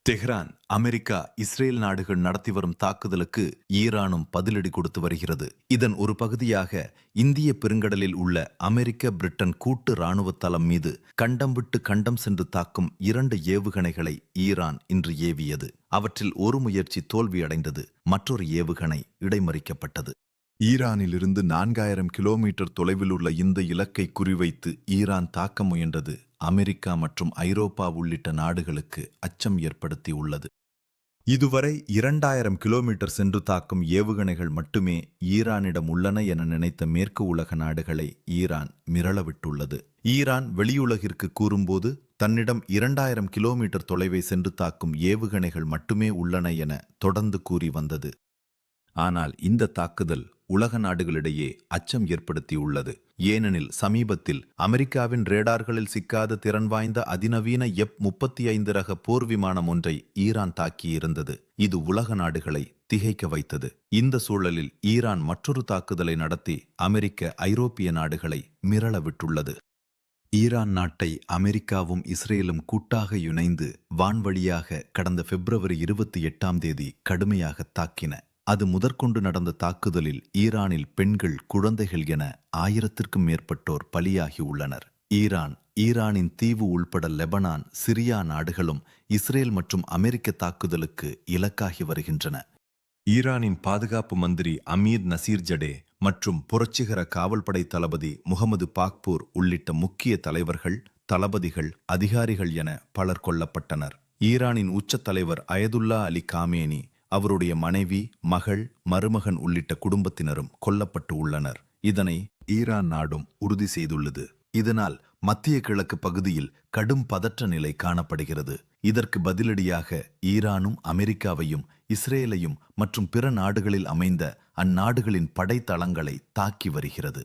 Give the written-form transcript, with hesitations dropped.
Tehran, America, Israel நாடுகள் நடத்தி வரும் தாக்குதலுக்கு ஈரானும் பதிலடி கொடுத்து வருகிறது. இதன் ஒரு பகுதியாக இந்திய பெருங்கடலில் உள்ள அமெரிக்க, பிரிட்டன் கூட்டு ராணுவ தளம் மீது கண்டம் விட்டு கண்டம் சென்று தாக்கும் 2 ஏவுகணைகளை ஈரான் இன்று ஏவியது. அவற்றில் ஒரு முயற்சி தோல்வியடைந்தது, மற்றொரு ஏவுகணை இடைமறிக்கப்பட்டது. ஈரானிலிருந்து 4000 கிலோமீட்டர் தொலைவில் உள்ள இந்த இலக்கை குறிவைத்து ஈரான் தாக்க முயன்றது அமெரிக்கா மற்றும் ஐரோப்பா உள்ளிட்ட நாடுகளுக்கு அச்சம் ஏற்படுத்தி உள்ளது. இதுவரை 2000 கிலோமீட்டர் சென்று தாக்கும் ஏவுகணைகள் மட்டுமே ஈரானிடம் உள்ளன என நினைத்த மேற்கு உலக நாடுகளை ஈரான் மிரளவிட்டுள்ளது. ஈரான் வெளியுலகிற்கு கூறும்போது தன்னிடம் 2000 கிலோமீட்டர் தொலைவை சென்று தாக்கும் ஏவுகணைகள் மட்டுமே உள்ளன என தொடர்ந்து கூறி வந்தது. ஆனால் இந்த தாக்குதல் உலக நாடுகளிடையே அச்சம் ஏற்படுத்தியுள்ளது. ஏனெனில் சமீபத்தில் அமெரிக்காவின் ரேடார்களில் சிக்காத திறன் வாய்ந்த அதிநவீன F-35 ரக போர் விமானம் ஒன்றை ஈரான் தாக்கியிருந்தது. இது உலக நாடுகளை திகைக்க வைத்தது. இந்த சூழலில் ஈரான் மற்றொரு தாக்குதலை நடத்தி அமெரிக்க, ஐரோப்பிய நாடுகளை மிரள விட்டுள்ளது. ஈரான் நாட்டை அமெரிக்காவும் இஸ்ரேலும் கூட்டாக இணைந்து வான்வழியாக கடந்த பிப்ரவரி 28 கடுமையாக தாக்கின. அது முதற்கொண்டு நடந்த தாக்குதலில் ஈரானில் பெண்கள், குழந்தைகள் என 1000க்கும் மேற்பட்டோர் பலியாகி உள்ளனர். ஈரானின் தீவு உள்பட லெபனான், சிரியா நாடுகளும் இஸ்ரேல் மற்றும் அமெரிக்க தாக்குதலுக்கு இலக்காகி வருகின்றன. ஈரானின் பாதுகாப்பு மந்திரி அமீர் நசீர்ஜடே மற்றும் புரட்சிகர காவல்படை தளபதி முகமது பாக்பூர் உள்ளிட்ட முக்கிய தலைவர்கள், தளபதிகள், அதிகாரிகள் என பலர் கொல்லப்பட்டனர். ஈரானின் உச்ச தலைவர் அயதுல்லா அலி காமேனி, அவருடைய மனைவி, மகள், மருமகன் உள்ளிட்ட குடும்பத்தினரும் கொல்லப்பட்டு உள்ளனர். இதனை ஈரான் நாடும் உறுதி செய்துள்ளது. இதனால் மத்திய கிழக்கு பகுதியில் கடும் பதற்ற நிலை காணப்படுகிறது. இதற்கு பதிலடியாக ஈரானும் அமெரிக்காவையும், இஸ்ரேலையும் மற்றும் பிற நாடுகளில் அமைந்த அந்நாடுகளின் படைத்தளங்களை தாக்கி வருகிறது.